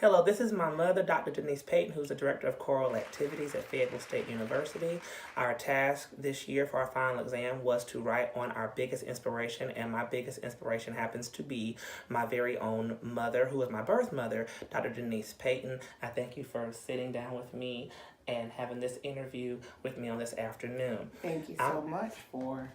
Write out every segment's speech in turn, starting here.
Hello, this is my mother, Dr. Denise Payton, who's the Director of Choral Activities at Fayetteville State University. Our task this year for our final exam was to write on our biggest inspiration, and my biggest inspiration happens to be my very own mother, who is my birth mother, Dr. Denise Payton. I thank you for sitting down with me and having this interview with me on this afternoon. Thank you so much for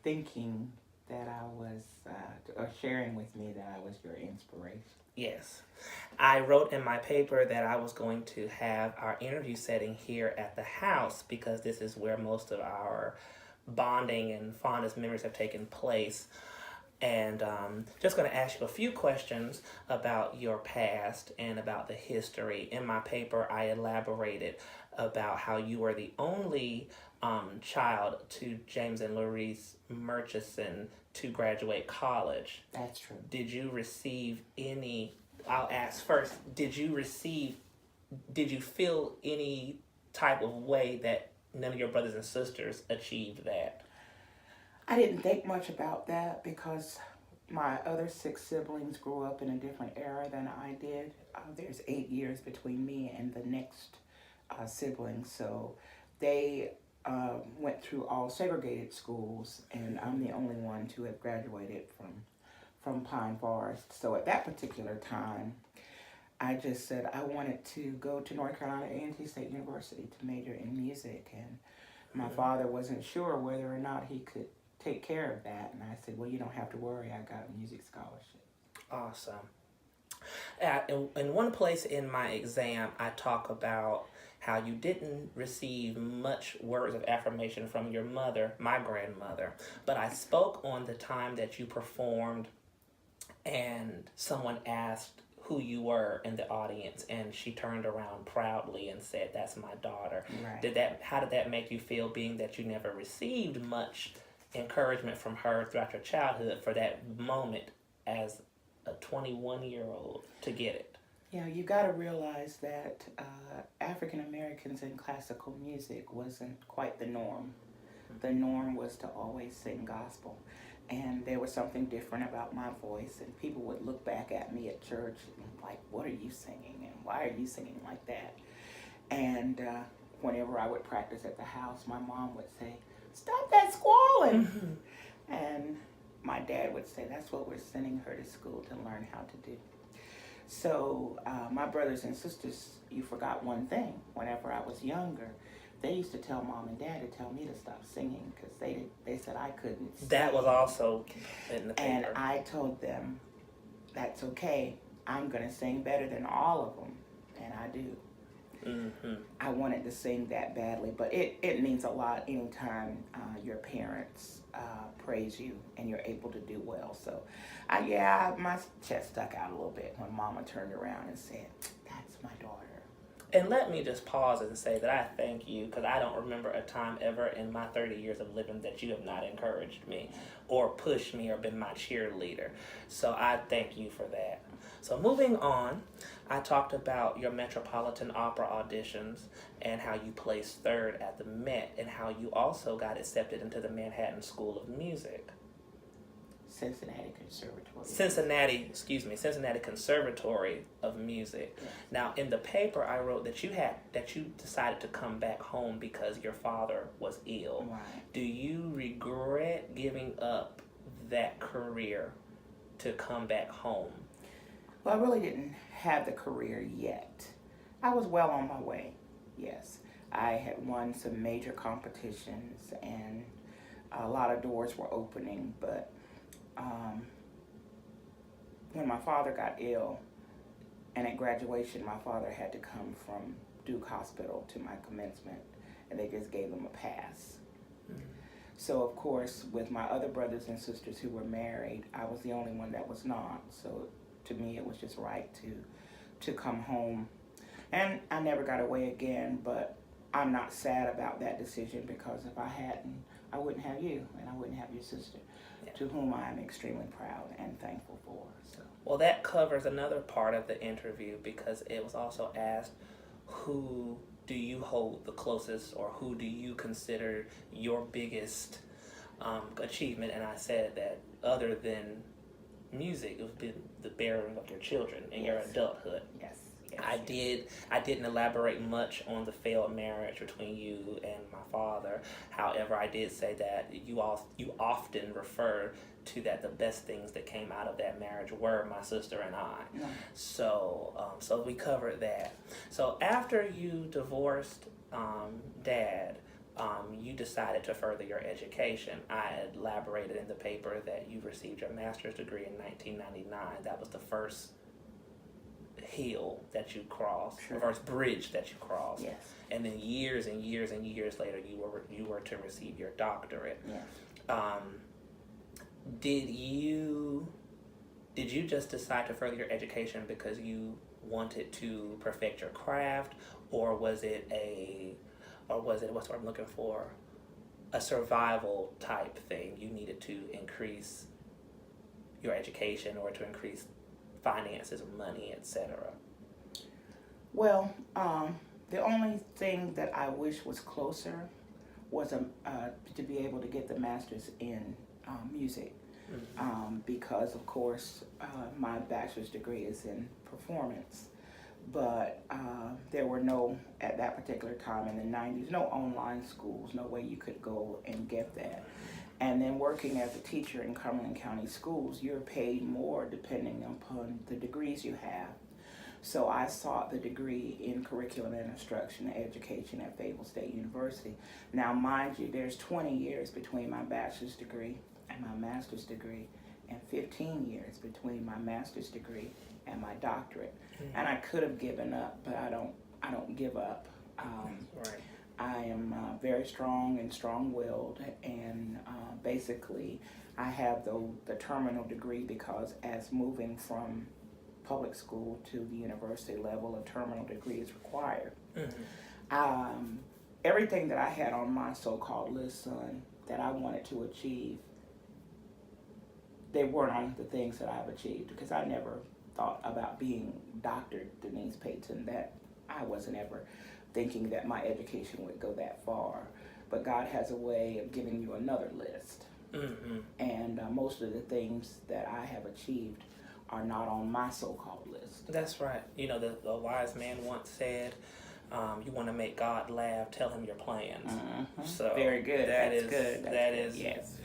thinking that I was, or sharing with me that I was your inspiration. Yes. I wrote in my paper that I was going to have our interview setting here at the house because this is where most of our bonding and fondest memories have taken place. And just going to ask you a few questions about your past and about the history. In my paper, I elaborated about how you were the only child to James and Louise Murchison to graduate college. That's true. Did you receive any, I'll ask first, did you feel any type of way that none of your brothers and sisters achieved that? I didn't think much about that because my other 6 siblings grew up in a different era than I did. There's 8 years between me and the next sibling, so they went through all segregated schools, and I'm the only one to have graduated from Pine Forest. So at that particular time, I just said I wanted to go to North Carolina A&T State University to major in music, and my father wasn't sure whether or not he could take care of that, and I said, well, you don't have to worry, I got a music scholarship. Awesome. In one place in my exam, I talk about how you didn't receive much words of affirmation from your mother, my grandmother, but I spoke on the time that you performed and someone asked who you were in the audience, and she turned around proudly and said, "That's my daughter." Right. How did that make you feel, being that you never received much encouragement from her throughout your childhood, for that moment as a 21-year-old to get it? Yeah, you got to realize that African Americans in classical music wasn't quite the norm. The norm was to always sing gospel. And there was something different about my voice, and people would look back at me at church and like, what are you singing, and why are you singing like that? And whenever I would practice at the house, my mom would say, "Stop that squalling." And my dad would say, "That's what we're sending her to school to learn how to do." So my brothers and sisters, you forgot one thing. Whenever I was younger, they used to tell mom and dad to tell me to stop singing because they said I couldn't sing. That was also in the paper. And I told them, that's okay. I'm going to sing better than all of them. And I do. Mm-hmm. I wanted to sing that badly, but it means a lot anytime your parents praise you and you're able to do well. So, my chest stuck out a little bit when Mama turned around and said, "That's my daughter." And let me just pause and say that I thank you, because I don't remember a time ever in my 30 years of living that you have not encouraged me or pushed me or been my cheerleader. So I thank you for that. So moving on, I talked about your Metropolitan Opera auditions and how you placed 3rd at the Met, and how you also got accepted into the Manhattan School of Music. Cincinnati Conservatory. Cincinnati Conservatory of Music. Yes. Now, in the paper, I wrote that you decided to come back home because your father was ill. Right. Do you regret giving up that career to come back home? Well, I really didn't have the career yet. I was well on my way, yes. I had won some major competitions and a lot of doors were opening, but when my father got ill, and at graduation, my father had to come from Duke Hospital to my commencement, and they just gave him a pass. Mm-hmm. So, of course, with my other brothers and sisters who were married, I was the only one that was not. So, to me, it was just right to come home. And I never got away again, but I'm not sad about that decision, because if I hadn't, I wouldn't have you, and I wouldn't have your sister, to whom I am extremely proud and thankful for. So. Well, that covers another part of the interview, because it was also asked, who do you hold the closest, or who do you consider your biggest achievement? And I said that other than music, it was been the bearing of your children in your adulthood. Yes. I didn't elaborate much on the failed marriage between you and my father. However, I did say that you often refer to that the best things that came out of that marriage were my sister and I. No. So we covered that. So after you divorced Dad, you decided to further your education. I elaborated in the paper that you received your master's degree in 1999. That was the first hill that you crossed, Sure. the first bridge that you crossed. Yes. And then years and years and years later, you were to receive your doctorate. Yes. Did you just decide to further your education because you wanted to perfect your craft, or was it what's what I'm looking for, a survival type thing? You needed to increase your education or to increase finances, money, etc. Well, the only thing that I wish was closer was to be able to get the master's in music, because of course my bachelor's degree is in performance, but there were no, at that particular time in the 90s, no online schools, no way you could go and get that. And then working as a teacher in Cumberland County schools, you're paid more depending upon the degrees you have. So I sought the degree in curriculum and instruction and education at Fayetteville State University. Now, mind you, there's 20 years between my bachelor's degree and my master's degree, and 15 years between my master's degree and my doctorate. Mm-hmm. And I could have given up, but I don't give up. Right. I am very strong and strong-willed, and basically I have the terminal degree because as moving from public school to the university level, a terminal degree is required. Mm-hmm. Everything that I had on my so-called list, son, that I wanted to achieve, they weren't the things that I've achieved, because I never thought about being Dr. Denise Payton. That I wasn't ever thinking that my education would go that far. But God has a way of giving you another list. Mm-hmm. And most of the things that I have achieved are not on my so-called list. That's right. You know, the wise man once said, you want to make God laugh, tell him your plans. Mm-hmm. So very good. That's good. That's that good. is Yes.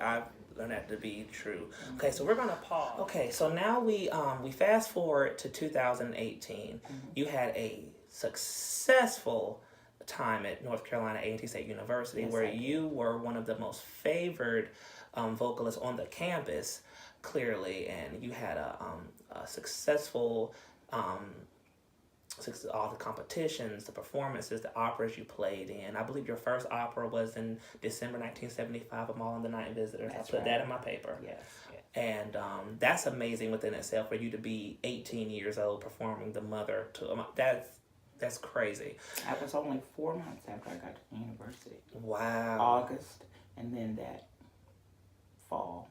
I've learned that to be true. Mm-hmm. Okay, so we're gonna pause. Okay, so now we fast forward to 2018. Mm-hmm. You had a successful time at North Carolina A&T State University, yes, where you were one of the most favored vocalists on the campus, clearly, and you had a successful all the competitions, the performances, the operas you played in. I believe your first opera was in December 1975, A Mall and the Night Visitors. That's I put right. that in my paper. Yes. And that's amazing within itself, for you to be 18 years old performing The Mother to that's crazy. That was only 4 months after I got to the university. Wow. August, and then that fall.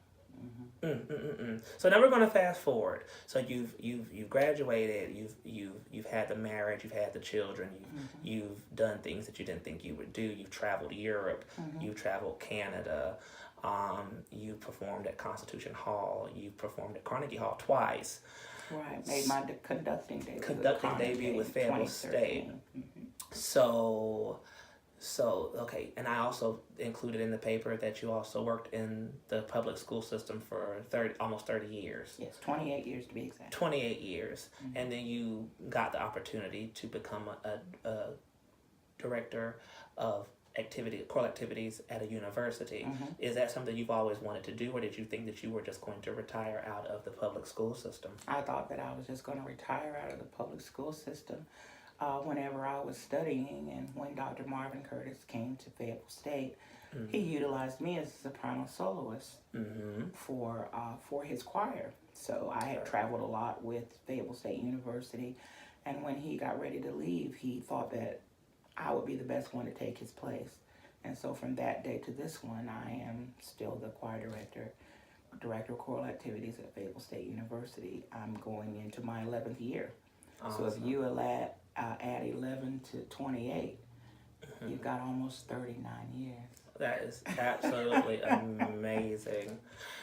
Mm-hmm. So now we're going to fast forward. So you've graduated. You've had the marriage. You've had the children. You've done things that you didn't think you would do. You've traveled Europe. You've traveled Canada. You performed at Constitution Hall. You performed at Carnegie Hall twice. Right. Made my conducting debut. Conducting debut with Fayetteville State. So, okay, and I also included in the paper that you also worked in the public school system for almost 30 years. Yes, 28 years to be exact. 28 years. Mm-hmm. And then you got the opportunity to become a director of choral activities at a university. Mm-hmm. Is that something you've always wanted to do, or did you think that you were just going to retire out of the public school system? I thought that I was just going to retire out of the public school system. Whenever I was studying, and when Dr. Marvin Curtis came to Fayetteville State, he utilized me as a soprano soloist for his choir. So I had traveled a lot with Fayetteville State University, and when he got ready to leave, he thought that I would be the best one to take his place. And so from that day to this one, I am still the choir director of choral activities at Fayetteville State University. I'm going into my 11th year. Awesome. So if you add 11 to 28, you've got almost 39 years. That is absolutely amazing.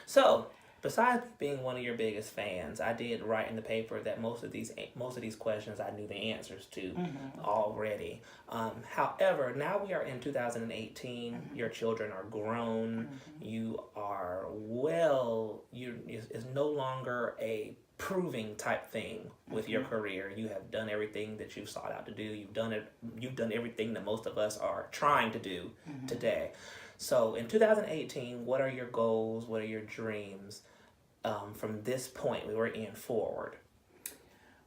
So, besides being one of your biggest fans, I did write in the paper that most of these questions I knew the answers to already. However, now we are in 2018. Your children are grown. You are it's no longer a proving type thing with your career. You have done everything that you've sought out to do. You've done everything that most of us are trying to do today. So in 2018, what are your goals? What are your dreams from this point we were in forward?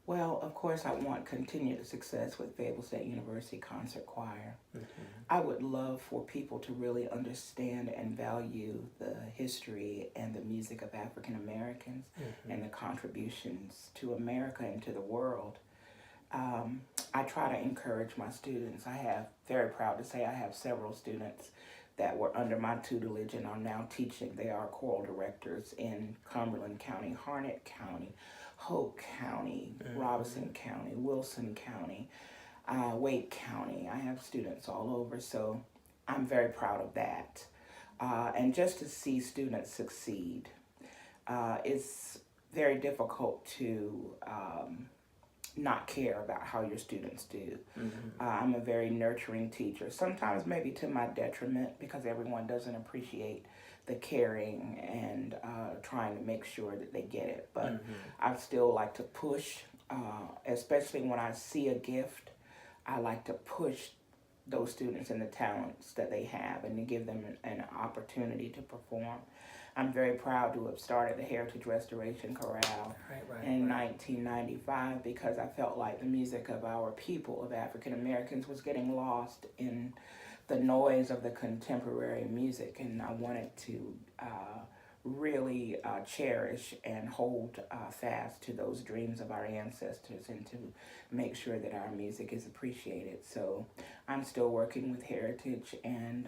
Well, of course, I want continued success with Fayetteville State University Concert Choir. I would love for people to really understand and value the history and the music of African Americans and the contributions to America and to the world. I try to encourage my students. Very proud to say I have several students that were under my tutelage and are now teaching. They are choral directors in Cumberland County, Harnett County, Hoke County, Robeson County, Wilson County, Wake County. I have students all over, so I'm very proud of that. And just to see students succeed, it's very difficult to not care about how your students do. I'm a very nurturing teacher, sometimes maybe to my detriment because everyone doesn't appreciate the caring and trying to make sure that they get it. But I still like to push, especially when I see a gift, I like to push those students and the talents that they have and to give them an opportunity to perform. I'm very proud to have started the Heritage Restoration Chorale in 1995 because I felt like the music of our people, of African Americans, was getting lost in the noise of the contemporary music, and I wanted to really cherish and hold fast to those dreams of our ancestors and to make sure that our music is appreciated. So I'm still working with Heritage and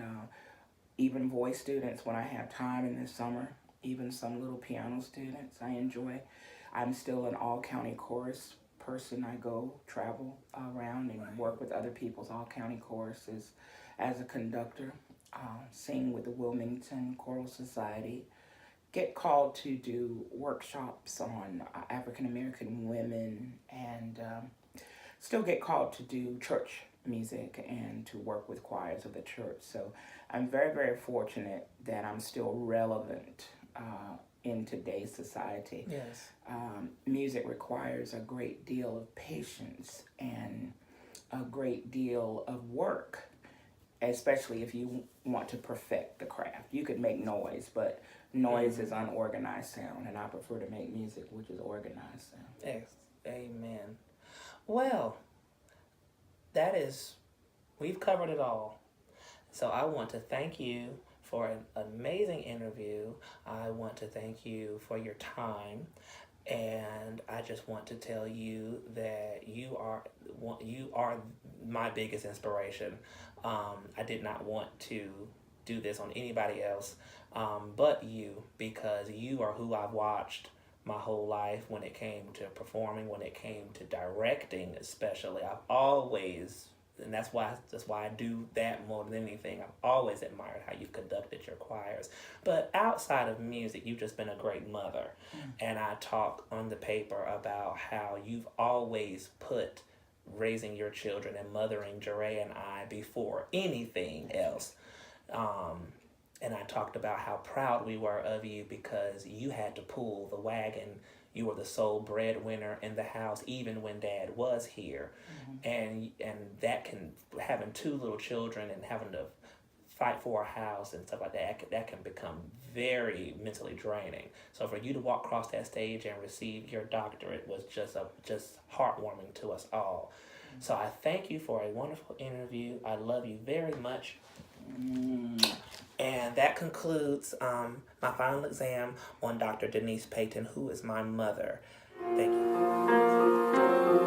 even voice students when I have time in the summer, even some little piano students I enjoy. I'm still an all-county chorus person. I travel around and work with other people's all-county choruses as a conductor, sing with the Wilmington Choral Society, get called to do workshops on African American women, and still get called to do church music and to work with choirs of the church. So I'm very, very fortunate that I'm still relevant in today's society. Yes. Music requires a great deal of patience and a great deal of work, especially if you want to perfect the craft. You could make noise, but noise is unorganized sound, and I prefer to make music which is organized sound. Yes. Amen. Well, we've covered it all. So I want to thank you for an amazing interview. I want to thank you for your time. And I just want to tell you that you are my biggest inspiration. I did not want to do this on anybody else but you, because you are who I've watched my whole life when it came to performing, when it came to directing especially. I've always, and that's why I do that more than anything, I've always admired how you've conducted your choirs. But outside of music, you've just been a great mother. And I talk on the paper about how you've always put raising your children and mothering Jeray and I before anything else. And I talked about how proud we were of you because you had to pull the wagon. You were the sole breadwinner in the house, even when Dad was here. And that can, having two little children and having to fight for a house and stuff like that can become very mentally draining. So for you to walk across that stage and receive your doctorate was just heartwarming to us all. So I thank you for a wonderful interview. I love you very much. And that concludes my final exam on Dr. Denise Payton, who is my mother. Thank you.